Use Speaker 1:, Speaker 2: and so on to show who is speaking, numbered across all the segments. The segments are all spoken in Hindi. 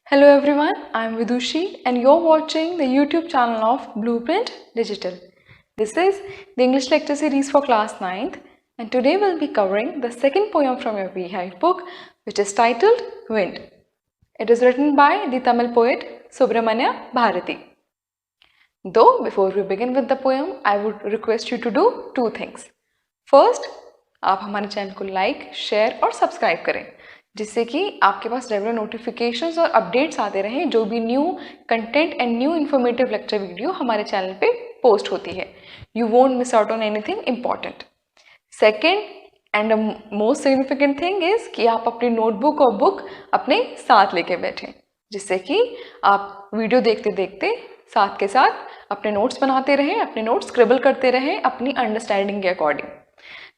Speaker 1: Hello everyone, I am Vidushi and you're watching the YouTube channel of Blueprint Digital. This is the English lecture series for class 9th and today we'll be covering the second poem from your Beehive book, which is titled Wind. It is written by the Tamil poet Subramanya Bharati. Though before we begin with the poem, I would request you to do two things. First, आप हमारे चैनल को लाइक, शेयर और सब्सक्राइब करें जिससे कि आपके पास रेगुलर नोटिफिकेशंस और अपडेट्स आते रहें जो भी new content and new informative lecture video हमारे चैनल पे पोस्ट होती है. You won't miss out on anything important. Second and the most significant thing is कि आप अपनी नोटबुक और बुक अपने साथ लेके बैठें जिससे कि आप वीडियो देखते देखते साथ के साथ अपने नोट्स बनाते रहें, अपने नोट्स स्क्रिबल करते रहें अपनी अंडरस्टैंडिंग के अकॉर्डिंग.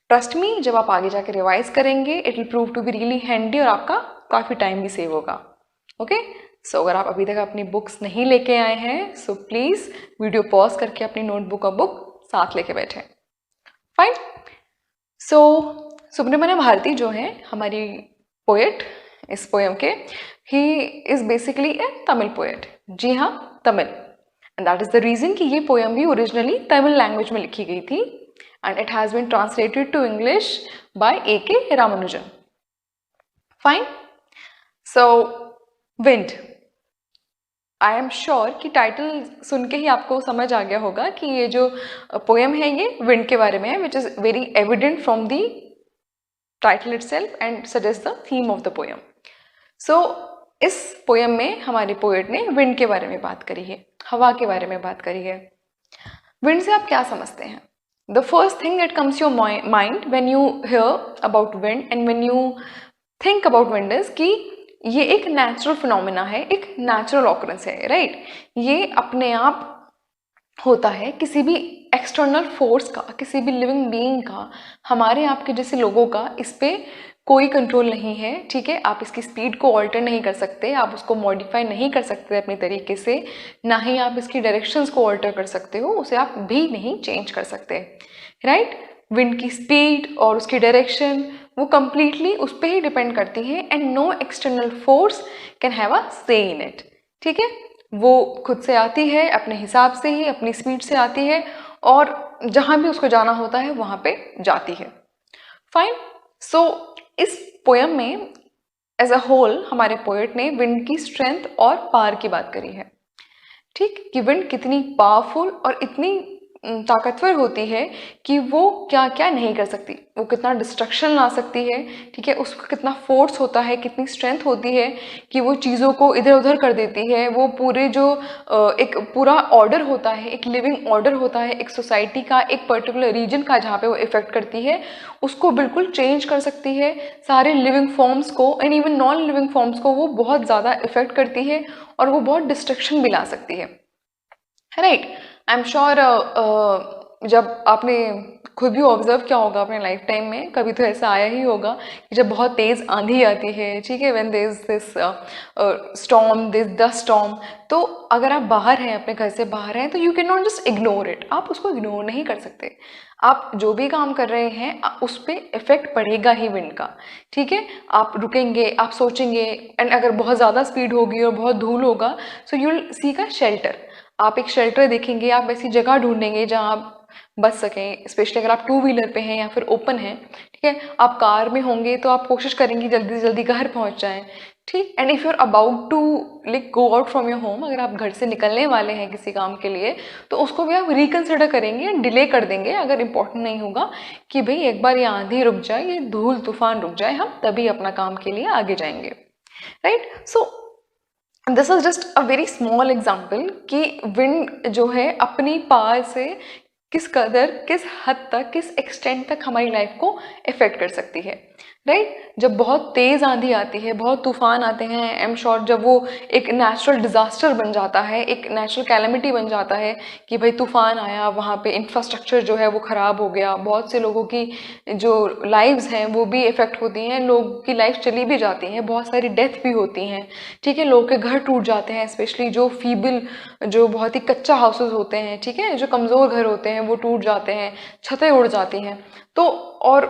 Speaker 1: ट्रस्ट मी, जब आप आगे जाके रिवाइज करेंगे it will prove to be really handy और आपका काफ़ी टाइम भी सेव होगा. ओके, सो अगर आप अभी तक अपनी बुक्स नहीं लेके आए हैं सो प्लीज़ वीडियो पॉज करके अपनी नोटबुक और बुक साथ लेके बैठें. फाइन. सो सुब्रमण्य भारती जो है हमारी पोएट इस पोएम के, he is basically a Tamil poet. जी हाँ, Tamil. And that is the reason कि ये पोएम भी ओरिजिनली तमिल लैंग्वेज में लिखी गई थी and it has been translated to English by A.K. Ramanujan. Fine. So, Wind. I am sure कि टाइटल सुन के ही आपको समझ आ गया होगा कि ये जो पोएम है ये विंड के बारे में है, which is very evident from the title itself and suggests the theme of the poem. So, इस पोएम में हमारे पोएट ने विंड के बारे में बात करी है, हवा के बारे में बात करी है. विंड से आप क्या समझते हैं? The first thing that comes to your mind when you hear about wind and when you think about wind is कि ये एक natural phenomena है, एक natural occurrence है, right? ये अपने आप होता है, किसी भी external force का, किसी भी living being का, हमारे आपके जैसे लोगों का इस पे कोई कंट्रोल नहीं है. ठीक है, आप इसकी स्पीड को ऑल्टर नहीं कर सकते, आप उसको मॉडिफाई नहीं कर सकते अपने तरीके से, ना ही आप इसकी डायरेक्शंस को ऑल्टर कर सकते हो, उसे आप भी नहीं चेंज कर सकते. राइट. विंड की स्पीड और उसकी डायरेक्शन वो कंप्लीटली उस पर ही डिपेंड करती है and no external force can have a say in it. ठीक है, वो खुद से आती है, अपने हिसाब से ही, अपनी स्पीड से आती है और जहाँ भी उसको जाना होता है वहाँ पे जाती है. फाइन. सो इस पोएम में एज अ होल हमारे पोएट ने विंड की स्ट्रेंथ और पावर की बात करी है. ठीक, कि विंड कितनी पावरफुल और इतनी ताकतवर होती है कि वो क्या क्या नहीं कर सकती, वो कितना डिस्ट्रक्शन ला सकती है. ठीक है, उसका कितना फोर्स होता है, कितनी स्ट्रेंथ होती है कि वो चीज़ों को इधर उधर कर देती है. वो पूरे जो एक पूरा ऑर्डर होता है, एक लिविंग ऑर्डर होता है, एक सोसाइटी का, एक पर्टिकुलर रीजन का जहाँ पे वो इफेक्ट करती है, उसको बिल्कुल चेंज कर सकती है. सारे लिविंग फॉर्म्स को and even non living forms को वो बहुत ज़्यादा इफेक्ट करती है और वो बहुत डिस्ट्रक्शन भी ला सकती है. राइट. आई एम श्योर जब आपने खुद भी ऑब्जर्व किया होगा अपने लाइफ टाइम में, कभी तो ऐसा आया ही होगा कि जब बहुत तेज़ आंधी आती है, ठीक है, when there is this storm, this dust storm, तो अगर आप बाहर हैं, अपने घर से बाहर हैं, तो you can not just ignore it. आप उसको इग्नोर नहीं कर सकते. आप जो भी काम कर रहे हैं उस पर इफेक्ट पड़ेगा ही विंड का. ठीक है, आप रुकेंगे, आप सोचेंगे एंड अगर बहुत ज़्यादा स्पीड होगी और बहुत धूल होगा so you will seek a shelter. आप एक शेल्टर देखेंगे, आप ऐसी जगह ढूंढेंगे जहाँ आप बच सकें. स्पेशली अगर आप टू व्हीलर पे हैं या फिर ओपन हैं. ठीक है, आप कार में होंगे तो आप कोशिश करेंगे जल्दी से जल्दी घर पहुँच जाएं. ठीक. And if you are about to like go out from your home, अगर आप घर से निकलने वाले हैं किसी काम के लिए तो उसको भी आप रिकन्सिडर करेंगे एंड डिले कर देंगे अगर इम्पोर्टेंट नहीं होगा कि भाई एक बार ये आंधी रुक जाए, ये धूल तूफान रुक जाए, हम तभी अपना काम के लिए आगे जाएंगे. Right. So this is just a very small example कि विंड जो है अपनी पावर से किस कदर, किस हद तक, किस एक्सटेंट तक हमारी लाइफ को इफेक्ट कर सकती है. राइट। जब बहुत तेज़ आंधी आती है, बहुत तूफान आते हैं, आई एम श्योर जब वो एक नेचुरल डिज़ास्टर बन जाता है, एक नेचुरल कैलेमिटी बन जाता है कि भाई तूफान आया, वहाँ पे इंफ्रास्ट्रक्चर जो है वो ख़राब हो गया, बहुत से लोगों की जो लाइव्स हैं वो भी इफ़ेक्ट होती हैं, लोगों की लाइफ चली भी जाती हैं, बहुत सारी डेथ भी होती हैं, ठीक है, लोगों के घर टूट जाते हैं, स्पेशली जो फीबल, जो बहुत ही कच्चा हाउसेस होते हैं, ठीक है, जो कमज़ोर घर होते हैं वो टूट जाते हैं, छतें उड़ जाती हैं। तो और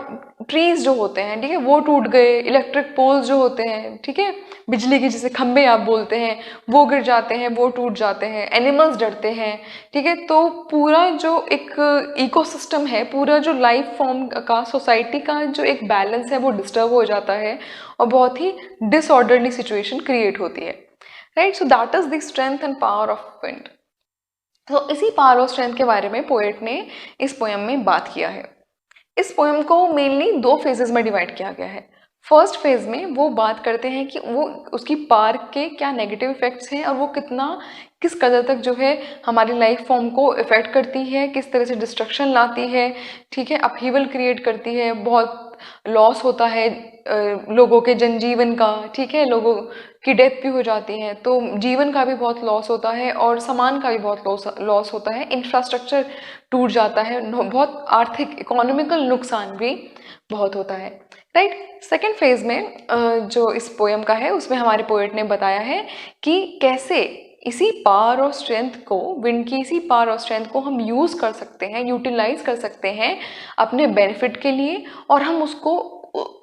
Speaker 1: ट्रीज जो होते हैं, ठीक है, वो टूट गए, इलेक्ट्रिक पोल्स जो होते हैं, ठीक है, बिजली के जैसे खंभे आप बोलते हैं, वो गिर जाते हैं, वो टूट जाते हैं, एनिमल्स डरते हैं, ठीक है। तो पूरा जो एक इकोसिस्टम है, पूरा जो लाइफ फॉर्म का, सोसाइटी का जो एक बैलेंस है वो डिस्टर्ब हो जाता है और बहुत ही डिसऑर्डरली सिचुएशन क्रिएट होती है, right. So that is the strength and power of wind. तो इसी पावर और स्ट्रेंथ के बारे में पोएट ने इस पोएम में बात किया है। इस पोएम को मेनली 2 फेजेस में डिवाइड किया गया है। फर्स्ट फेज में वो बात करते हैं कि वो उसकी पार के क्या नेगेटिव इफेक्ट्स हैं और वो किस कदर तक जो है हमारी लाइफ फॉर्म को इफेक्ट करती है, किस तरह से डिस्ट्रक्शन लाती है, ठीक है, अपहीवल क्रिएट करती है, बहुत लॉस होता है लोगों के जनजीवन का, ठीक है, लोगों की डेथ भी हो जाती है, तो जीवन का भी बहुत लॉस होता है और सामान का भी बहुत लॉस होता है, इंफ्रास्ट्रक्चर टूट जाता है, बहुत आर्थिक इकोनॉमिकल नुकसान भी बहुत होता है, राइट। सेकेंड फेज में जो इस पोएम का है उसमें हमारे पोएट ने बताया है कि कैसे इसी पावर और स्ट्रेंथ को, विंड की इसी पावर और स्ट्रेंथ को हम यूज़ कर सकते हैं, यूटिलाइज कर सकते हैं अपने बेनिफिट के लिए, और हम उसको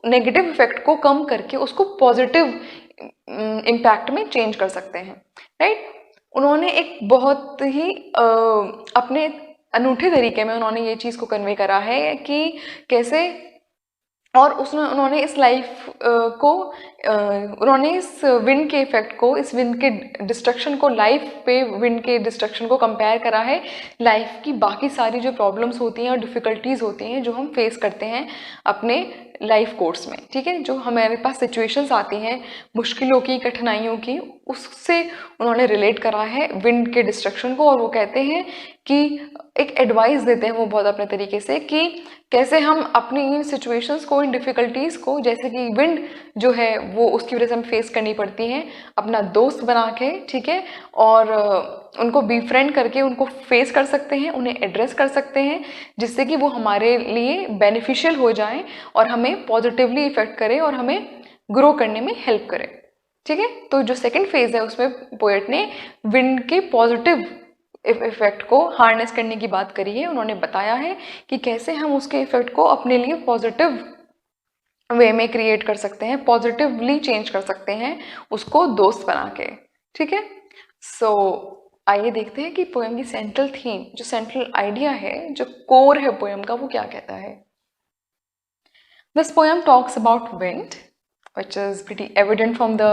Speaker 1: नेगेटिव इफेक्ट को कम करके उसको पॉजिटिव इम्पैक्ट में चेंज कर सकते हैं, राइट। उन्होंने एक बहुत ही अपने अनूठे तरीके में उन्होंने ये चीज़ को कन्वे करा है कि कैसे, और उन्होंने इस लाइफ को उन्होंने इस विंड के इफेक्ट को, इस विंड के डिस्ट्रक्शन को, लाइफ पे विंड के डिस्ट्रक्शन को कंपेयर करा है लाइफ की बाकी सारी जो प्रॉब्लम्स होती हैं और डिफ़िकल्टीज़ होती हैं जो हम फेस करते हैं अपने लाइफ कोर्स में, ठीक है, जो हमारे पास सिचुएशंस आती हैं मुश्किलों की, कठिनाइयों की, उससे उन्होंने रिलेट करा है विंड के डिस्ट्रक्शन को। और वो कहते हैं कि एक एडवाइस देते हैं वो बहुत अपने तरीके से कि कैसे हम अपनी इन सिचुएशंस को, इन डिफ़िकल्टीज़ को, जैसे कि विंड जो है वो उसकी वजह से हम फेस करनी पड़ती हैं, अपना दोस्त बना के, ठीक है, और उनको बीफ्रेंड करके उनको फेस कर सकते हैं, उन्हें एड्रेस कर सकते हैं, जिससे कि वो हमारे लिए बेनिफिशियल हो जाएं और हमें पॉजिटिवली इफेक्ट करें और हमें ग्रो करने में हेल्प करें, ठीक है। तो जो सेकंड फेज है उसमें पोएट ने विंड के पॉजिटिव इफेक्ट को हार्नेस करने की बात करी है। उन्होंने बताया है कि कैसे हम उसके इफेक्ट को अपने लिए पॉजिटिव वे में क्रिएट कर सकते हैं, पॉजिटिवली चेंज कर सकते हैं उसको दोस्त बना के, ठीक है। सो आइए देखते हैं कि पोएम की सेंट्रल थीम, जो सेंट्रल आइडिया है, जो कोर है पोएम का, वो क्या कहता है। This poem talks about wind which is pretty evident from the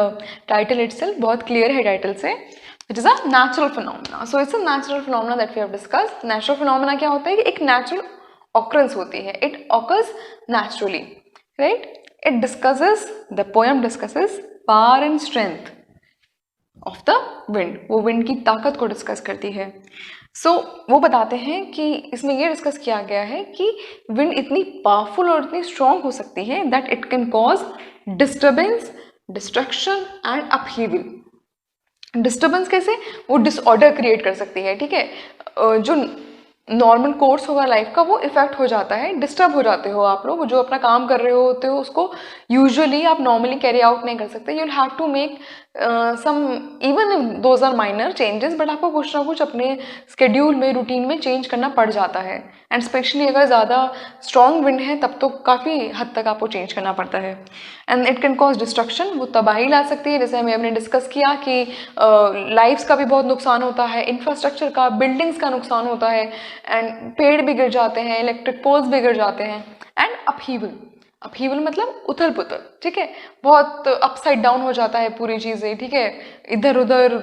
Speaker 1: title itself, बहुत क्लियर है टाइटल से, which is a natural phenomena. So it's a natural phenomena that we have discussed. Natural phenomena क्या होता है कि एक natural occurrence होती है, it occurs naturally, right? It discusses, the poem discusses power and strength of the wind. वो wind की ताकत को डिस्कस करती है। वो बताते हैं कि इसमें ये डिस्कस किया गया है कि विंड इतनी पावरफुल और इतनी स्ट्रॉन्ग हो सकती है that it can cause disturbance, destruction and upheaval. Disturbance कैसे, वो डिसऑर्डर क्रिएट कर सकती है, ठीक है, जो नॉर्मल कोर्स होगा लाइफ का वो इफेक्ट हो जाता है, डिस्टर्ब हो जाते हो आप लोग, जो अपना काम कर रहे होते हो उसको यूजुअली आप नॉर्मली कैरी आउट नहीं कर सकते, you will have to make some, even those are minor changes, but आपको कुछ ना कुछ अपने स्केड्यूल में, रूटीन में चेंज करना पड़ जाता है, एंड स्पेशली अगर ज़्यादा स्ट्रॉन्ग विंड है तब तो काफ़ी हद तक आपको चेंज करना पड़ता है। And it can cause destruction, वो तबाही ला सकती है, जैसे हमने डिस्कस किया कि लाइफ्स का भी बहुत नुकसान होता है, इंफ्रास्ट्रक्चर का, बिल्डिंग्स का नुकसान होता है, एंड पेड़ भी गिर जाते हैं, इलेक्ट्रिक पोल्स भी गिर जाते हैं, एंड अपहीवल मतलब उथल पुथल, ठीक है, बहुत अपसाइड डाउन हो जाता है पूरी चीज़ें, ठीक है, इधर उधर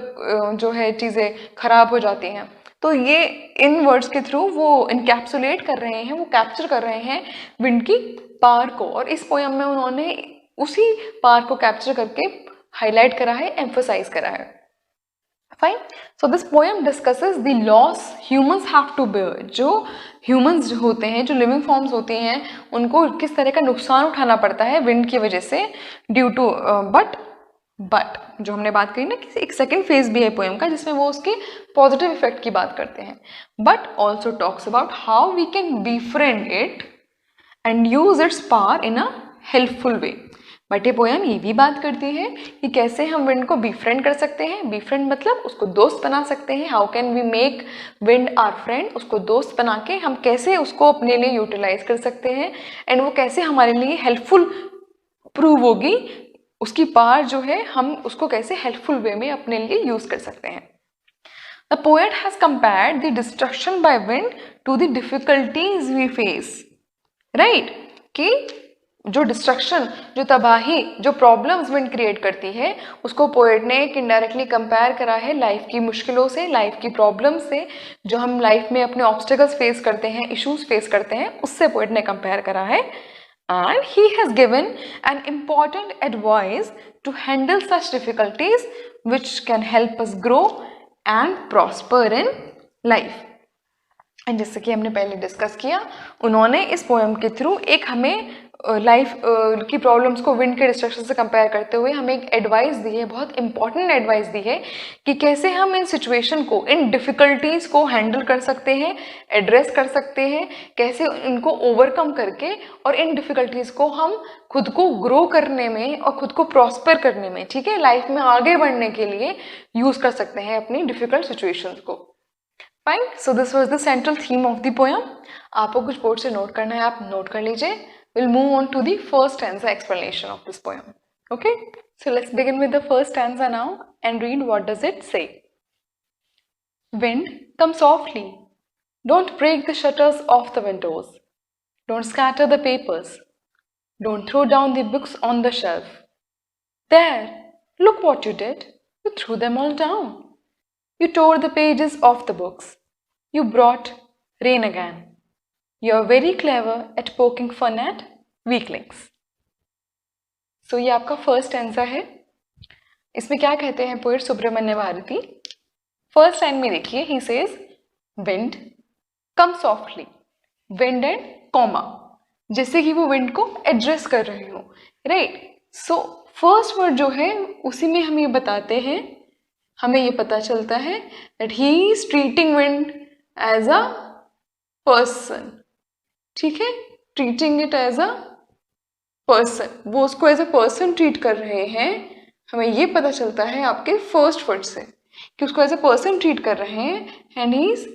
Speaker 1: जो है चीज़ें खराब हो जाती हैं। तो ये इन वर्ड्स के थ्रू वो इनकैप्सुलेट कर रहे हैं, वो कैप्चर कर रहे हैं विंड की पावर को, और इस पोएम में उन्होंने उसी पावर को कैप्चर करके हाईलाइट करा है, एम्फसाइज करा है। Fine. So this poem discusses the loss humans have to bear. जो ह्यूमंस होते हैं, जो लिविंग फॉर्म्स होती हैं, उनको किस तरह का नुकसान उठाना पड़ता है विंड की वजह से ड्यू टू. बट जो हमने बात करी ना कि एक सेकेंड फेज भी है पोएम का जिसमें वो उसके पॉजिटिव इफेक्ट की बात करते हैं. But also talks about how we can befriend it and use its power in a helpful way. But ये पोएम ये भी बात करती है कि कैसे हम विंड को बीफ्रेंड कर सकते हैं. बीफ्रेंड मतलब उसको दोस्त बना सकते हैं. How can we make wind our friend. उसको दोस्त बना के हम कैसे उसको अपने लिए यूटिलाइज कर सकते हैं एंड वो कैसे हमारे लिए हेल्पफुल प्रूव होगी. उसकी पावर जो है हम उसको कैसे हेल्पफुल वे में अपने लिए यूज कर सकते हैं. The poet has compared the destruction by wind to the difficulties we face. Right, कि जो डिस्ट्रक्शन, जो तबाही, जो प्रॉब्लम्स विंड क्रिएट करती है उसको पोएट ने एक इनडायरेक्टली कंपेयर करा है लाइफ की मुश्किलों से, लाइफ की प्रॉब्लम से. जो हम लाइफ में अपने ऑब्स्टिकल्स फेस करते हैं, इश्यूज फेस करते हैं, उससे पोएट ने कंपेयर करा है. And he has given an important advice to handle such difficulties which can help us grow and prosper in life. And जैसे कि हमने पहले डिस्कस किया, उन्होंने इस पोएम के थ्रू एक हमें लाइफ की प्रॉब्लम्स को विंड के डिस्ट्रक्शन से कंपेयर करते हुए हमें एक एडवाइस दी है, बहुत इंपॉर्टेंट एडवाइस दी है कि कैसे हम इन सिचुएशन को, इन डिफ़िकल्टीज़ को हैंडल कर सकते हैं, एड्रेस कर सकते हैं, कैसे इनको ओवरकम करके और इन डिफ़िकल्टीज़ को हम खुद को ग्रो करने में और खुद को प्रॉस्पर करने में, ठीक है, लाइफ में आगे बढ़ने के लिए यूज़ कर सकते हैं अपनी डिफ़िकल्ट सिचुएशंस को. Fine. So this was the central theme of the poem. आपको कुछ बोर्ड से नोट करना है, आप नोट कर लीजिए. We'll move on to the first stanza explanation of this poem. Okay, so let's begin with the first stanza now and read what does it say. Wind, come softly. Don't break the shutters of the windows. Don't scatter the papers. Don't throw down the books on the shelf. There, look what you did. You threw them all down. You tore the pages of the books. You brought rain again. You're very clever at poking fun at weaklings. So ये आपका फर्स्ट स्टैंजा है. इसमें क्या कहते हैं poet Subramania Bharati. First line में देखिए, he says wind come softly. Wind and comma, जैसे कि वो विंड को एड्रेस कर रहे हो. राइट. सो फर्स्ट वर्ड जो है उसी में हम ये बताते हैं, हमें ये पता चलता है that he is treating wind as a person. ठीक है, treating it as a person. वो उसको एज अ पर्सन ट्रीट कर रहे हैं. हमें ये पता चलता है आपके फर्स्ट वर्ड से कि उसको एज अ पर्सन ट्रीट कर रहे हैं and he is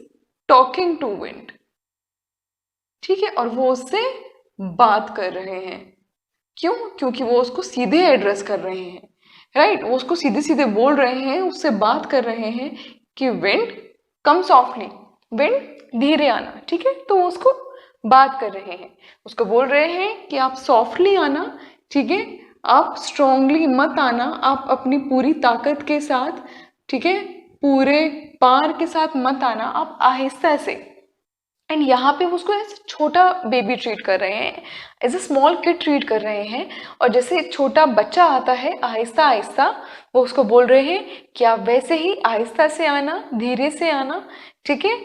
Speaker 1: talking to wind. ठीक है, और वो उससे बात कर रहे हैं. क्यों? क्योंकि वो उसको सीधे एड्रेस कर रहे हैं. राइट, वो उसको सीधे सीधे बोल रहे हैं, उससे बात कर रहे हैं कि विंड कम सॉफ्टली. विंड धीरे आना. ठीक है, तो उसको बात कर रहे हैं, उसको बोल रहे हैं कि आप सॉफ्टली आना. ठीक है, आप स्ट्रांगली मत आना, आप अपनी पूरी ताकत के साथ, ठीक है, पूरे पार के साथ मत आना, आप आहिस्ता से. एंड यहाँ पे वो उसको एज छोटा बेबी ट्रीट कर रहे हैं, as a small kid treat कर रहे हैं. और जैसे छोटा बच्चा आता है आहिस्ता आहिस्ता, वो उसको बोल रहे हैं कि आप वैसे ही आहिस्ता से आना, धीरे से आना. ठीक है,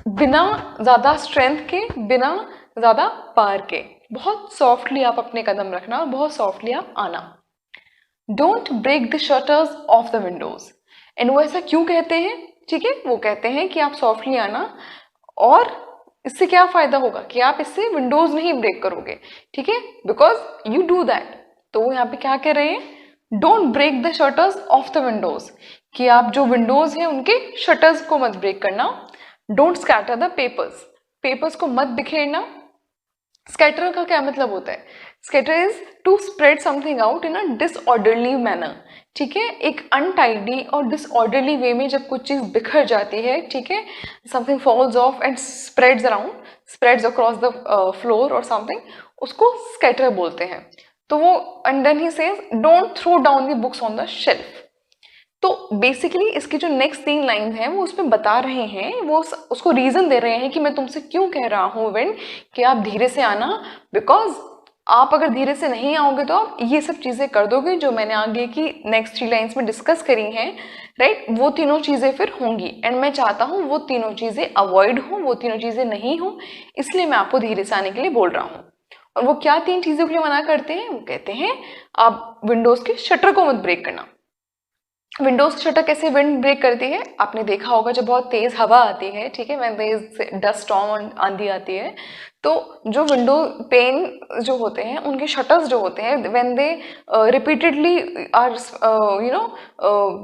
Speaker 1: बिना ज़्यादा स्ट्रेंथ के, बिना ज़्यादा पार के, बहुत सॉफ्टली आप अपने कदम रखना और बहुत सॉफ्टली आप आना. Don't break the shutters of the windows. And वो ऐसा क्यों कहते हैं? ठीक है, वो कहते हैं कि आप सॉफ्टली आना और इससे क्या फ़ायदा होगा कि आप इससे विंडोज़ नहीं ब्रेक करोगे. ठीक है, बिकॉज यू डू दैट. तो वो यहाँ पे क्या कह रहे हैं, don't break the shutters of the windows, कि आप जो विंडोज़ हैं उनके शटर्स को मत ब्रेक करना. Don't scatter the papers, papers को मत बिखेरना. स्कैटर का क्या मतलब होता है? Scatter is to spread something out in a disorderly manner. ठीक है, एक अनटाइडी और डिसऑर्डरली वे में जब कुछ चीज़ बिखर जाती है, ठीक है, something falls off and spreads around, spreads across the floor और समथिंग, उसको स्कैटर बोलते हैं. तो वो and then he says don't throw down the books on the shelf. तो बेसिकली इसकी जो नेक्स्ट 3 लाइन है वो उसमें बता रहे हैं, वो उसको रीज़न दे रहे हैं कि मैं तुमसे क्यों कह रहा हूँ विंड कि आप धीरे से आना, बिकॉज आप अगर धीरे से नहीं आओगे तो आप ये सब चीज़ें कर दोगे जो मैंने आगे की नेक्स्ट 3 लाइन्स में डिस्कस करी हैं, राइट। वो तीनों चीज़ें फिर होंगी एंड मैं चाहता हूँ वो तीनों चीज़ें अवॉइड हो, वो तीनों चीज़ें नहीं हो, इसलिए मैं आपको धीरे से आने के लिए बोल रहा हूँ। और वो क्या 3 चीज़ों के लिए मना करते हैं? वो कहते हैं आप विंडोज़ के शटर को मत ब्रेक करना। विंडोज शटर कैसे विंड ब्रेक करती है? आपने देखा होगा जब बहुत तेज हवा आती है, ठीक है, when there is dust storm, आंधी आती है, तो जो विंडो पेन जो होते हैं उनके शटर्स जो होते हैं when they repeatedly are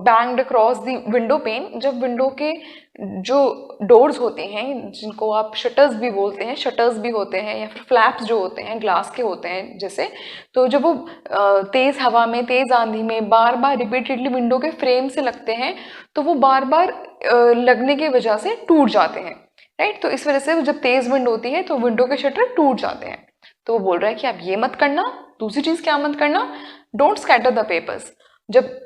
Speaker 1: banged across the window pane, जब विंडो के जो डोर्स होते हैं जिनको आप शटर्स भी बोलते हैं, शटर्स भी होते हैं या फिर फ्लैप्स जो होते हैं ग्लास के होते हैं जैसे, तो जब वो तेज हवा में, तेज आंधी में बार बार रिपीटेडली विंडो के फ्रेम से लगते हैं तो वो बार बार लगने की वजह से टूट जाते हैं, राइट। तो इस वजह से जब तेज विंड होती है तो विंडो के शटर टूट जाते हैं। तो वो बोल रहा है कि आप ये मत करना। दूसरी चीज क्या मत करना? Don't scatter the papers. जब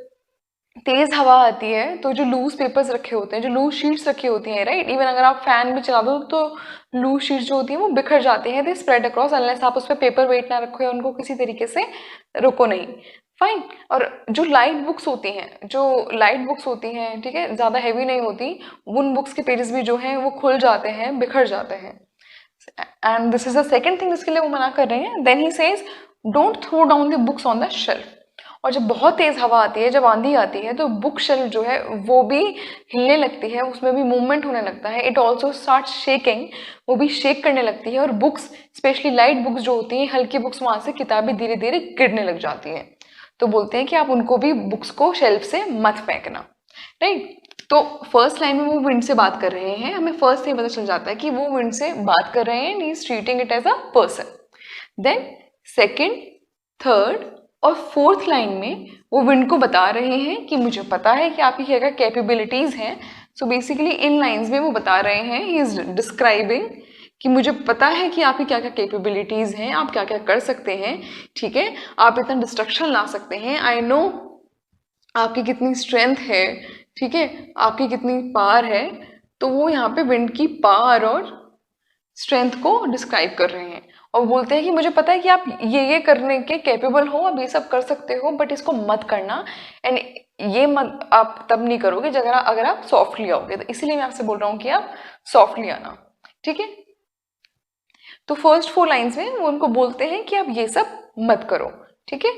Speaker 1: तेज हवा आती है तो जो लूज पेपर्स रखे होते हैं, जो लूज शीट्स रखी होती हैं, राइट, इवन अगर आप फैन भी चला दो तो लूज शीट्स जो होती हैं वो बिखर जाते हैं, दे स्प्रेड अक्रॉस, अनलेस आप उस पर पेपर वेट ना रखो या उनको किसी तरीके से रोको नहीं, फाइन। और जो लाइट बुक्स होती हैं, ठीक है, ज़्यादा हैवी नहीं होती, उन बुक्स के पेजेस भी जो हैं वो खुल जाते हैं, बिखर जाते हैं, and this is the second thing जिसके लिए वो मना कर रहे हैं। Then he says don't throw down the books on the shelf. और जब बहुत तेज हवा आती है, जब आंधी आती है, तो बुक शेल्फ जो है वो भी हिलने लगती है, उसमें भी मूवमेंट होने लगता है, इट ऑल्सो स्टार्ट शेकिंग, वो भी शेक करने लगती है, और बुक्स, स्पेशली लाइट बुक्स जो होती हैं, हल्की बुक्स, वहाँ से किताबें धीरे धीरे गिरने लग जाती हैं। तो बोलते हैं कि आप उनको भी, बुक्स को शेल्फ से मत फेंकना, राइट। तो फर्स्ट लाइन में वो विंड से बात कर रहे हैं, हमें फर्स्ट से पता चल जाता है कि वो विंड से बात कर रहे हैं, he is treating it as a person. Then second, third और फोर्थ लाइन में वो विंड को बता रहे हैं कि मुझे पता है कि आपकी क्या क्या कैपेबिलिटीज हैं। सो बेसिकली इन लाइंस में वो बता रहे हैं, ही इज डिस्क्राइबिंग कि मुझे पता है कि आपकी क्या क्या कैपेबिलिटीज हैं, आप क्या क्या कर सकते हैं, ठीक है, आप इतना डिस्ट्रक्शन ला सकते हैं, आई नो आपकी कितनी स्ट्रेंथ है, ठीक है, आपकी कितनी पावर है। तो वो यहाँ पे विंड की पावर और स्ट्रेंथ को डिस्क्राइब कर रहे हैं और बोलते हैं कि मुझे पता है कि आप ये करने के कैपेबल हो, आप ये सब कर सकते हो, बट इसको मत करना, एंड ये मत आप तब नहीं करोगे जब अगर आप सॉफ्टली आओगे। तो इसीलिए मैं आपसे बोल रहा हूँ कि आप सॉफ्टली आना, ठीक है। तो फर्स्ट 4 लाइन्स में वो उनको बोलते हैं कि आप ये सब मत करो, ठीक है।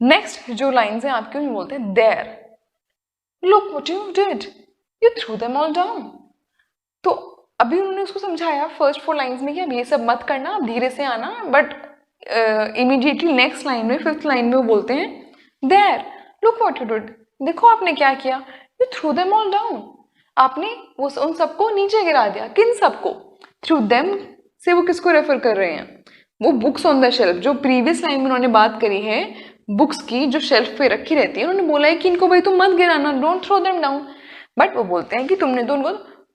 Speaker 1: नेक्स्ट जो लाइन्स हैं आपके, उन्हें बोलते हैं there, look what you did, you threw them all down. तो अभी उन्होंने उसको समझाया फर्स्ट 4 लाइन्स में कि अब ये सब मत करना, आप धीरे से आना, बट इमीडिएटली नेक्स्ट लाइन में, 5th लाइन में वो बोलते हैं there, look what you did, देखो आपने क्या किया, you threw them all down, आपने वो उन सबको नीचे गिरा दिया। किन सबको? थ्रू देम से वो किसको रेफर कर रहे हैं? वो बुक्स ऑन द शेल्फ, जो प्रीवियस लाइन में उन्होंने बात करी है बुक्स की जो शेल्फ पे रखी रहती है, उन्होंने बोला है कि इनको भाई तुम मत गिराना, don't throw them down, but वो बोलते हैं कि तुमने तो उनको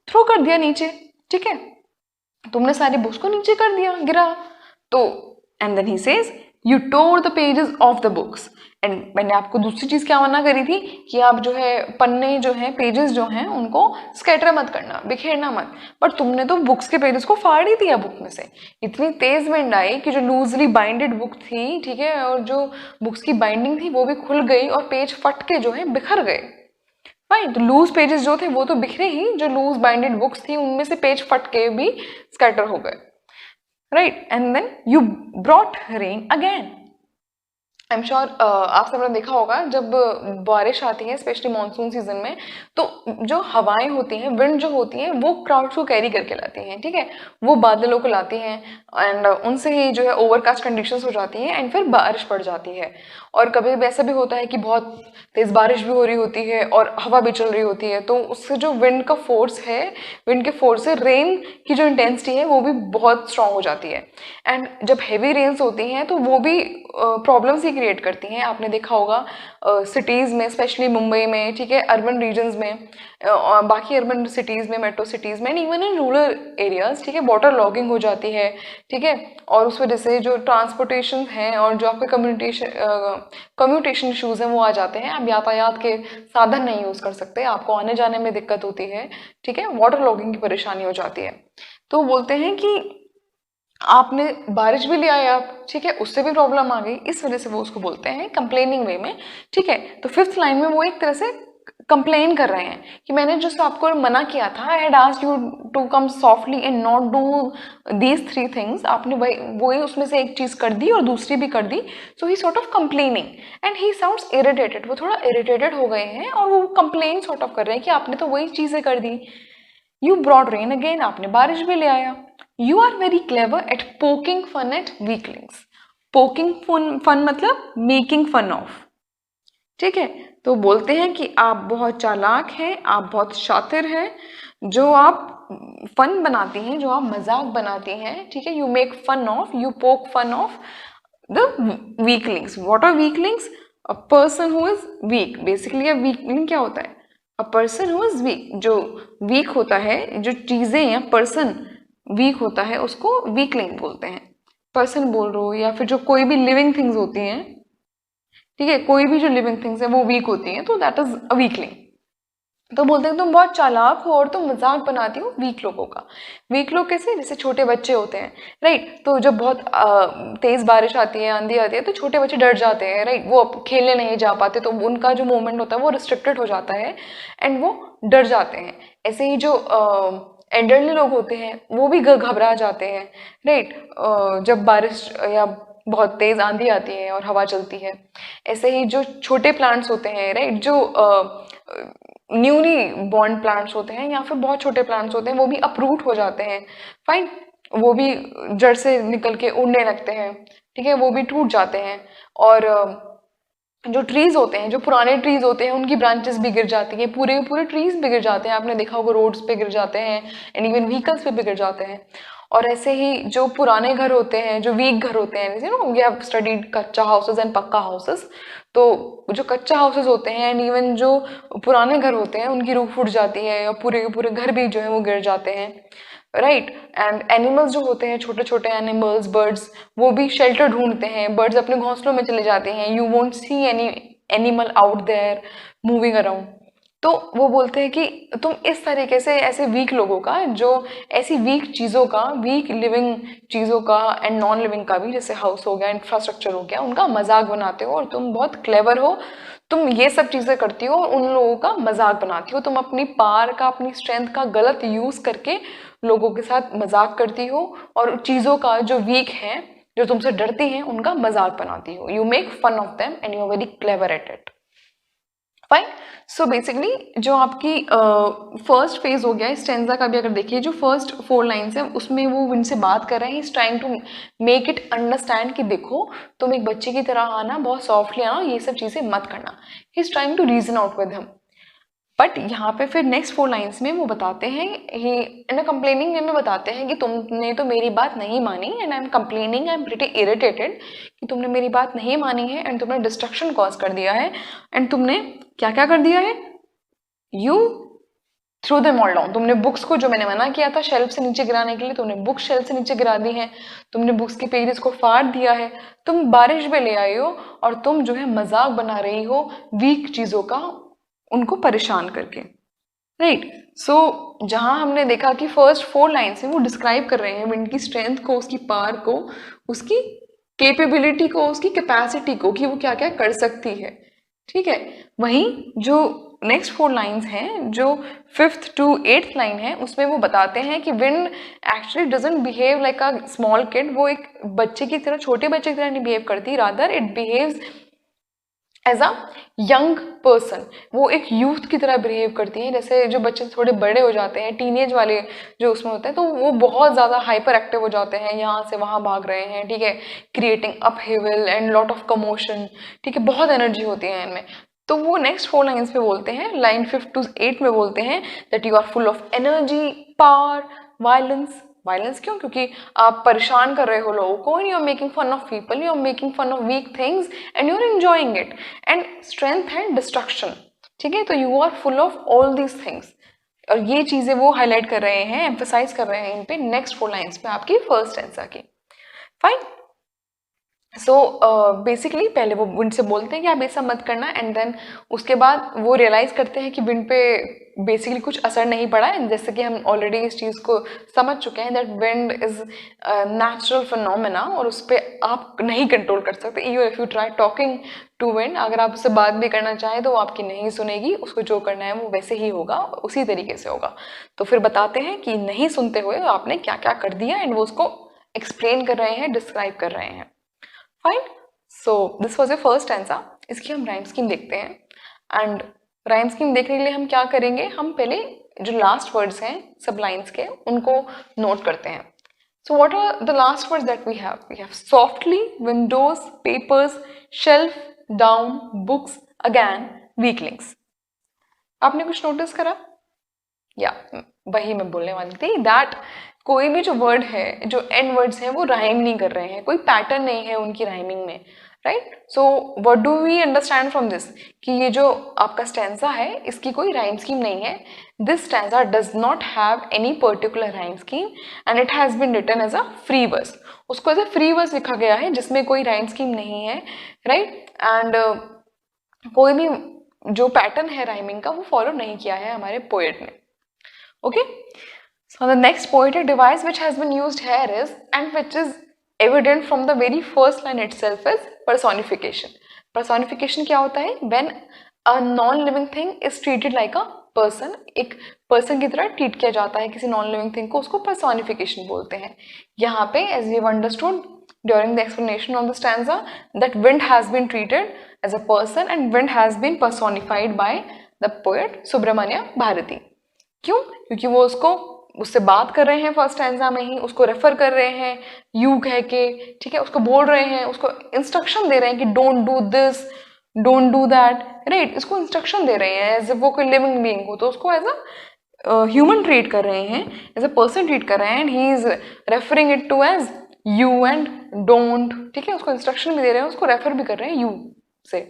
Speaker 1: थ्रो कर दिया नीचे, ठीक है, तुमने सारे बुक्स को नीचे कर दिया, गिरा। तो and then he says you tore the pages of the books, and मैंने आपको दूसरी चीज क्या मना करी थी कि आप जो है पन्ने जो है, पेजेस जो हैं, उनको स्कैटर मत करना, बिखेरना मत, बट तुमने तो बुक्स के पेजेस को फाड़ ही दिया बुक में से। इतनी तेज विंड आई कि जो लूजली बाइंडेड बुक थी, ठीक है, और जो बुक्स की बाइंडिंग थी वो भी खुल गई और पेज फट के जो है बिखर गए, फाइन। तो लूज पेजेस जो थे वो तो बिखरे ही, जो लूज बाइंडेड बुक्स थी उनमें से पेज फट के भी स्कैटर हो गए, right. And then you brought rain again. I am sure आप सबने देखा होगा जब बारिश आती है, स्पेशली मानसून सीजन में, तो जो हवाएं होती हैं, विंड जो होती हैं, वो क्राउड्स को कैरी करके लाती हैं, ठीक है, वो बादलों को लाती हैं, एंड उनसे ही जो है ओवरकास्ट कंडीशंस हो जाती हैं, एंड फिर बारिश पड़ जाती है। और कभी ऐसा भी होता है कि बहुत तेज बारिश भी हो रही होती है और हवा भी चल रही होती है, तो उससे जो विंड का फोर्स है, विंड के फोर्स से रेन की जो इंटेंसिटी है वो भी बहुत स्ट्रांग हो जाती है, एंड जब हैवी रेन्स होती हैं तो वो भी प्रॉब्लम्स ही क्रिएट करती हैं। आपने देखा होगा सिटीज़ में, स्पेशली मुंबई में, ठीक है, अर्बन रीजन्स में, बाकी अर्बन सिटीज़ में, मेट्रो सिटीज़ में, इवन इन रूरल एरियाज, ठीक है, वाटर लॉगिंग हो जाती है, ठीक है, और उस वजह से जो ट्रांसपोर्टेशन है और जो आपके कम्यूटेशन इशूज़ हैं वो आ जाते हैं। आप यातायात के साधन नहीं यूज़ कर सकते, आपको आने जाने में दिक्कत होती है, ठीक है, वाटर लॉगिंग की परेशानी हो जाती है। तो बोलते हैं कि आपने बारिश भी ले आए आप, ठीक है, उससे भी प्रॉब्लम आ गई, इस वजह से वो उसको बोलते हैं कंप्लेनिंग वे में, ठीक है। तो 5th लाइन में वो एक तरह से कंप्लेन कर रहे हैं कि मैंने जो आपको मना किया था, I had asked you to come softly and not do these 3 things, आपने वही उसमें से एक चीज कर दी और दूसरी भी कर दी। So he sort of complaining and he sounds irritated, वो थोड़ा इरिटेटेड हो गए हैं और वो कंप्लेन सॉर्ट ऑफ कर रहे हैं कि आपने तो वही चीजें कर दी। यू ब्रॉड रेन अगेन, आपने बारिश भी ले आया। You are very clever at poking fun at weaklings. Poking fun मतलब मेकिंग फन ऑफ, ठीक है। तो बोलते हैं कि आप बहुत चालाक हैं, आप बहुत शातिर हैं, जो आप फन बनाती हैं, जो आप मजाक बनाती हैं, ठीक है। You make fun of, you poke fun of the weaklings. What are weaklings? A person who is weak. Basically weakling क्या होता है? A person who is weak, जो वीक होता है, जो चीजें या पर्सन वीक होता है उसको वीकलिंग बोलते हैं। पर्सन बोल रहे हो या फिर जो कोई भी लिविंग थिंग्स होती हैं, ठीक है, कोई भी जो लिविंग थिंग्स है वो वीक होती हैं, तो दैट इज अ वीकलिंग। तो बोलते हैं तुम बहुत चालाक हो और तुम मजाक बनाती हो वीक लोगों का। वीक लोग कैसे? जैसे छोटे बच्चे होते हैं, राइट। तो जब बहुत तेज बारिश आती है, आंधी आती है, तो छोटे बच्चे डर जाते हैं, राइट। वो अब खेलने नहीं जा पाते, तो उनका जो मूवमेंट होता है वो रिस्ट्रिक्टेड हो जाता है एंड वो डर जाते हैं। ऐसे ही जो एल्डरली लोग होते हैं वो भी घबरा जाते हैं, राइट, जब बारिश या बहुत तेज आंधी आती है और हवा चलती है। ऐसे ही जो छोटे प्लांट्स होते हैं, राइट, जो न्यूली बॉर्न प्लांट्स होते हैं या फिर बहुत छोटे प्लांट्स होते हैं, वो भी अपरूट हो जाते हैं, फाइन, वो भी जड़ से निकल के उड़ने लगते हैं, ठीक है, वो भी टूट जाते हैं। और जो ट्रीज होते हैं, जो पुराने ट्रीज होते हैं, उनकी ब्रांचेस भी गिर जाती हैं, पूरे पूरे ट्रीज भी गिर जाते हैं, आपने देखा होगा रोड्स पे गिर जाते हैं एंड इवन व्हीकल्स पे भी गिर जाते हैं। और ऐसे ही जो पुराने घर होते हैं, जो वीक घर होते हैं, जैसे वी हैव स्टडीड कच्चा हाउसेस एंड पक्का हाउसेस, तो जो कच्चा हाउसेस होते हैं एंड इवन जो पुराने घर होते हैं उनकी रूफ उड़ जाती है और पूरे के पूरे घर भी जो है वो गिर जाते हैं, राइट। एंड एनिमल्स जो होते हैं, छोटे छोटे एनिमल्स, बर्ड्स, वो भी शेल्टर ढूंढते हैं, बर्ड्स अपने घोंसलों में चले जाते हैं, you won't see any animal out there moving around. तो वो बोलते हैं कि तुम इस तरीके से ऐसे वीक लोगों का, जो ऐसी वीक चीज़ों का, वीक लिविंग चीज़ों का एंड नॉन लिविंग का भी, जैसे हाउस हो गया, इंफ्रास्ट्रक्चर हो गया, उनका मजाक बनाते हो और तुम बहुत क्लेवर हो, तुम ये सब चीज़ें करती हो और उन लोगों का मजाक बनाती हो, तुम अपनी पावर का, अपनी स्ट्रेंथ का गलत यूज़ करके लोगों के साथ मजाक करती हो और चीज़ों का जो वीक है, जो तुमसे डरती हैं, उनका मजाक बनाती हो। You make fun of them and you are very clever at it, fine. So basically जो आपकी फर्स्ट फेज हो गया, स्टेंजा का भी अगर देखिए, जो फर्स्ट 4 लाइन्स है उसमें वो उनसे बात कर रहे हैं, is trying to make it understand कि देखो तुम एक बच्चे की तरह आना, बहुत सॉफ्टली आना, ये सब चीज़ें मत करना। He is trying to reason out with him. But यहाँ पे फिर नेक्स्ट 4 लाइन्स में वो बताते हैं, ही इन अ कंप्लेनिंग वे में बताते हैं कि तुमने तो मेरी बात नहीं मानी and I am complaining, I am pretty irritated कि तुमने मेरी बात नहीं मानी है एंड तुमने डिस्ट्रक्शन कॉज कर दिया है एंड तुमने क्या क्या कर दिया है? You threw them all down. तुमने बुक्स को, जो मैंने मना किया था शेल्फ से नीचे गिराने के लिए, तुमने बुक्स शेल्फ से नीचे गिरा दी हैं, तुमने बुक्स के पेजेस को फाड़ दिया है, तुम बारिश में ले आई हो और तुम जो है मजाक बना रही हो वीक चीज़ों का, उनको परेशान करके, राइट। सो जहां हमने देखा कि फर्स्ट 4 लाइन्स में वो डिस्क्राइब कर रहे हैं विंड की स्ट्रेंथ को, उसकी पावर को, उसकी कैपेबिलिटी को, उसकी कैपेसिटी को, कि वो क्या क्या कर सकती है, ठीक है। वहीं जो नेक्स्ट 4 लाइन्स हैं, जो 5th to 8th लाइन है, उसमें वो बताते हैं कि wind actually doesn't behave like a small kid, वो एक बच्चे की तरह, छोटे बच्चे की तरह नहीं बिहेव करती, rather it behaves as a young person, वो एक यूथ की तरह बिहेव करती है। जैसे जो बच्चे थोड़े बड़े हो जाते हैं, टीनेज वाले जो उसमें होते हैं, तो वो बहुत ज़्यादा हाइपर एक्टिव हो जाते हैं, यहाँ से वहाँ भाग रहे हैं, ठीक है, creating upheaval and lot of commotion, ठीक है, बहुत एनर्जी होती है इनमें। तो वो नेक्स्ट 4 लाइन्स पे बोलते हैं, लाइन 5 to 8 में बोलते हैं that you are full of energy, power, violence. Violence क्यों? क्योंकि आप परेशान कर रहे हो लोगों को, and you are making fun of people, you are making fun of weak things and you are enjoying it, and strength and destruction, ठीक है। तो you are full of all these things, और ये चीजें वो हाईलाइट कर रहे हैं, एम्फेसाइज कर रहे हैं इन पे नेक्स्ट 4 लाइन्स पे आपकी फर्स्ट स्टेंजा की, फाइन। सो बेसिकली पहले वो विंड से बोलते हैं कि आप ऐसा मत करना, एंड देन उसके बाद वो रियलाइज़ करते हैं कि विंड पे बेसिकली कुछ असर नहीं पड़ा है। जैसे कि हम ऑलरेडी इस चीज़ को समझ चुके हैं that wind is natural phenomena, और उस पर आप नहीं कंट्रोल कर सकते। Even if you try talking to wind, अगर आप उससे बात भी करना चाहें तो वो आपकी नहीं सुनेगी, उसको जो करना है वो वैसे ही होगा, उसी तरीके से होगा। तो फिर बताते हैं कि नहीं सुनते हुए आपने क्या क्या कर दिया, एंड वो उसको एक्सप्लेन कर रहे हैं, डिस्क्राइब कर रहे हैं। Fine, so this was a first answer. इसकी हम राइम स्कीम देखते हैं, एंड राइम स्कीम देखने के लिए हम क्या करेंगे, हम पहले जो लास्ट वर्ड्स हैं सब लाइन्स के उनको नोट करते हैं। So what are the last words that we have softly, windows, papers, shelf, down, books, again, weaklings. आपने कुछ नोटिस करा? या वही मैं बोलने वाली थी, दैट कोई भी जो वर्ड है, जो एंड वर्ड्स हैं, वो राइम नहीं कर रहे हैं, कोई पैटर्न नहीं है उनकी राइमिंग में, right. So what do we understand from this, कि ये जो आपका स्टैंजा है इसकी कोई राइम स्कीम नहीं है। This stanza does not have any particular rhyme scheme and it has been written as a free verse. उसको एज अ फ्री वर्स लिखा गया है जिसमें कोई राइम स्कीम नहीं है, राइट। एंड कोई भी जो पैटर्न है राइमिंग का वो फॉलो नहीं किया है हमारे पोएट ने। Okay, so the next poetic device which has been used here is, and which is evident from the very first line itself, is personification. Personification क्या होता है? When a non-living thing is treated like a person, एक person की तरह treat किया जाता है किसी non-living thing को, उसको personification बोलते हैं। यहाँ पे as we've understood during the explanation of the stanza that wind has been treated as a person and wind has been personified by the poet Subramanya Bharati. क्यों? क्योंकि वो उससे बात कर रहे हैं फर्स्ट स्टैंजा में ही, उसको रेफर कर रहे हैं यू कह के, ठीक है, उसको बोल रहे हैं, उसको इंस्ट्रक्शन दे रहे हैं कि don't do this, don't do that, right. इसको इंस्ट्रक्शन दे रहे हैं एज ए वो कोई लिविंग बीइंग हो, तो उसको एज अ ह्यूमन ट्रीट कर रहे हैं, एज अ पर्सन ट्रीट कर रहे हैं, and he is referring it to as you and don't, ठीक है, उसको इंस्ट्रक्शन भी दे रहे हैं, उसको रेफर भी कर रहे हैं यू से।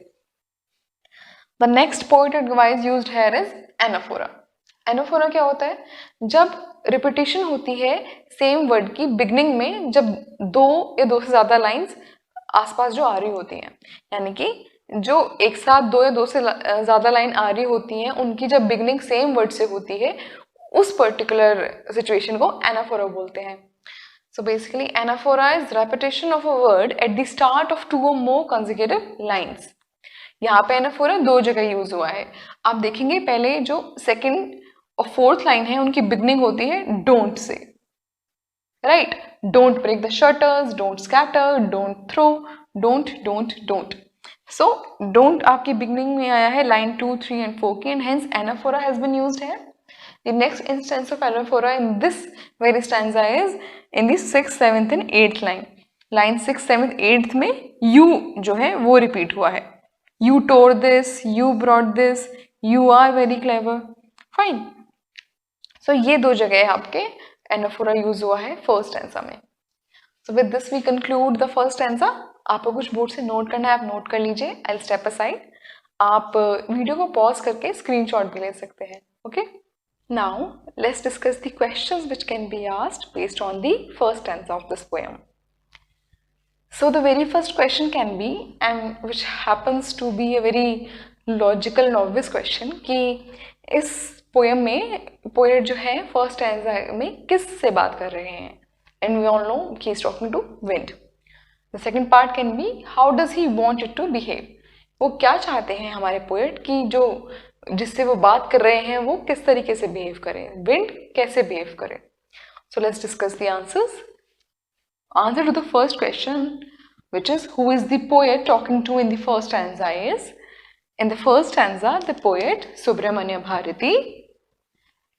Speaker 1: The next poetic device used here is anaphora. Anaphora क्या होता है? जब रिपीटिशन होती है सेम वर्ड की बिगनिंग में, जब दो या दो से ज़्यादा लाइंस आसपास जो आ रही होती हैं, यानी कि जो एक साथ दो या दो से ज़्यादा लाइन आ रही होती हैं, उनकी जब बिगनिंग सेम वर्ड से होती है, उस पर्टिकुलर सिचुएशन को एनाफोरा बोलते हैं। So basically anaphora is repetition of a word at the start of two or more consecutive lines. यहाँ पे एनाफोरा दो जगह यूज हुआ है। आप देखेंगे पहले जो सेकेंड और फोर्थ लाइन है उनकी बिगनिंग होती है don't say, right. Don't break the shutters, don't scatter, don't throw, don't don't don't. So don't आपकी बिगनिंग में आया है लाइन 2, 3 and 4 की, and hence anaphora has been used है। The next instance of anaphora in this very stanza is in the 6th, 7th and 8th line. Line 6th, 7th, 8th में यू जो है वो रिपीट हुआ है। You tore this, you brought this, you are very clever, fine. So ये दो जगह आपके एनाफोरा यूज हुआ है फर्स्ट स्टैंजा में। So with this we conclude the first stanza. आपको कुछ बोर्ड से नोट करना है, आप नोट कर लीजिए। I will step aside. आप वीडियो को पॉज करके स्क्रीनशॉट भी ले सकते हैं। Okay, now let's discuss the questions which can be asked based on the first stanza of this poem. So the very first question can be, and which happens to be a very logical and obvious question, कि इस पोएम में पोएट जो है फर्स्ट स्टैंजा में किस से बात कर रहे हैं, एंड वी ऑल नो कि is talking to wind. The second part can be how does he want it to behave. वो क्या चाहते हैं हमारे पोएट कि जो जिससे वो बात कर रहे हैं वो किस तरीके से बिहेव करें, विंड कैसे बिहेव करे। So let's discuss the answers. Answer to the first question, which is who is the poet talking to in the first stanza, is in the first stanza the poet Subramanya Bharati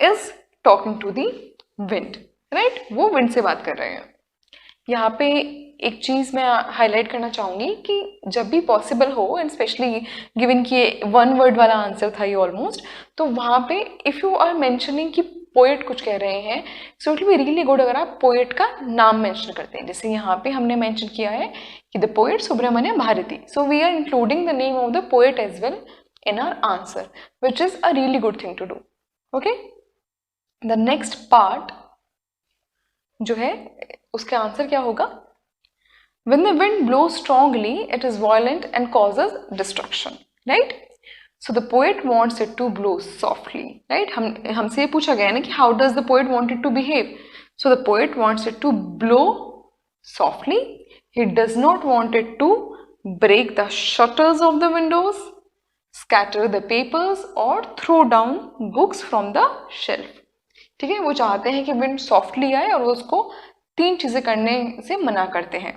Speaker 1: is talking to the wind, right? वो wind से बात कर रहे हैं। यहाँ पे एक चीज़ मैं हाईलाइट करना चाहूँगी कि जब भी पॉसिबल हो, एंड स्पेशली गिवन कि वन वर्ड वाला आंसर था ये ऑलमोस्ट, तो वहाँ पे इफ़ यू आर मेंशनिंग कि पोएट कुछ कह रहे हैं, so it will be really good अगर आप पोएट का नाम मेंशन करते हैं। जैसे यहाँ पे हमने मेंशन किया है कि the poet Subramania Bharati, so we are including the name of the poet as well in our answer, which is a really good thing to do. Okay, the next part जो है उसका आंसर क्या होगा, When the wind blows strongly, it is violent and causes destruction, right? So the poet wants it to blow softly, right? हमसे पूछा गया ना कि how does the poet want it to behave? So the poet wants it to blow softly. He does not want it to break the shutters of the windows, scatter the papers or throw down books from the shelf. ठीक है, वो चाहते हैं कि विंड सॉफ्टली आए और वो उसको 3 चीजें करने से मना करते हैं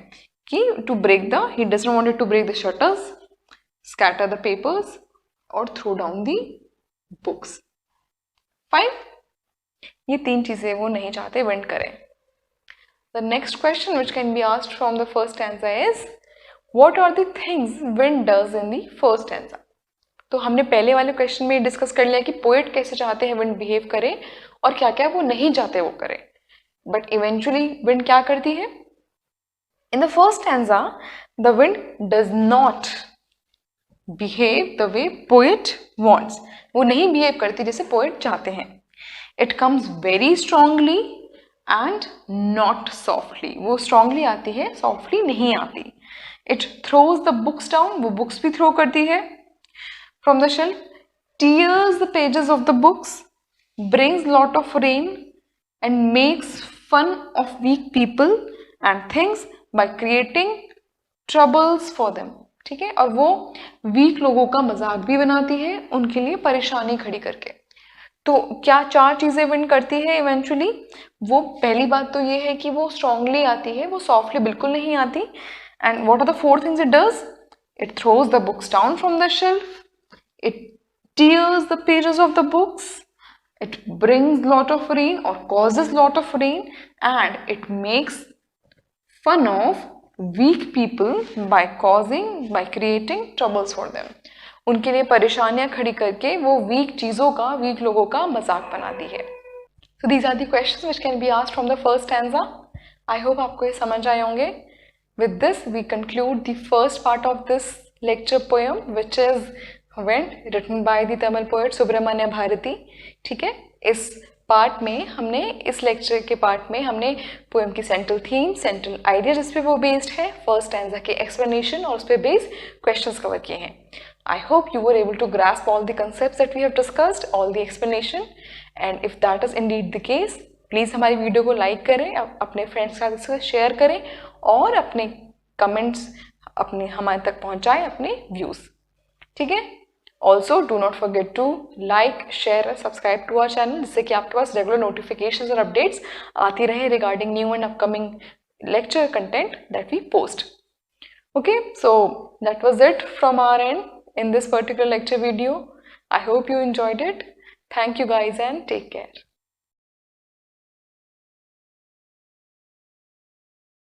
Speaker 1: कि to break the, he does not want it to break the shutters, scatter the papers और throw down the books. Fine, ये 3 चीजें वो नहीं चाहते विंड करे. The next question which can be asked from the first stanza is what are the things wind does in the first stanza. तो हमने पहले वाले क्वेश्चन में डिस्कस कर लिया कि पोएट कैसे चाहते हैं विंड बिहेव करे और क्या क्या वो नहीं चाहते वो करे. बट इवेंचुअली विंड क्या करती है? इन the first stanza the wind does not behave the way poet wants. वो नहीं बिहेव करती जैसे पोएट चाहते हैं. It comes very strongly and not softly. वो स्ट्रांगली आती है, सॉफ्टली नहीं आती. It throws the books down. वो बुक्स भी थ्रो करती है from the shelf, tears the pages of the books, brings lot of rain and makes fun of weak people and things by creating troubles for them. ठीक है, और वो वीक लोगों का मजाक भी बनाती है उनके लिए परेशानी खड़ी करके. तो क्या 4 चीजें विंड करती है इवेंचुअली? वो पहली बात तो ये है कि वो स्ट्रांगली आती है, वो सॉफ्टली बिल्कुल नहीं आती. And what are the 4 things it does? It throws the books down from the shelf, it tears the pages of the books, it brings lot of rain or causes lot of rain, and it makes fun of weak people by creating troubles for them. उनके लिए परेशानियां खड़ी करके वो वीक चीज़ों का, वीक लोगों का मजाक बनाती है. So these are the questions which can be asked from the first stanza. I hope आपको ये समझ आए होंगे. With this we conclude the first part of this lecture poem, which is Wind, written by the Tamil poet Subramanya Bharti. ठीक है, इस पार्ट में हमने, इस लेक्चर के पार्ट में हमने पोएम की सेंट्रल थीम, सेंट्रल आइडिया जिस पे वो बेस्ड है, फर्स्ट स्टैंजा के एक्सप्लेनेशन और उस पे बेस्ड क्वेश्चंस कवर किए हैं. I hope you were able to grasp all the concepts that we have discussed, all the explanation. And if that is indeed the case, please हमारी वीडियो को लाइक करें, अपने फ्रेंड्स के साथ इसको शेयर करें और अपने कमेंट्स अपने हमारे तक पहुँचाएँ, अपने व्यूज़. ठीक है. Also, do not forget to like, share and subscribe to our channel जिससे कि आपके पास रेगुलर नोटिफिकेशंस और अपडेट्स आती रहे regarding new and upcoming lecture content that we post. Okay, so that was it from our end in this particular lecture video. I hope you enjoyed it. Thank you guys and take care.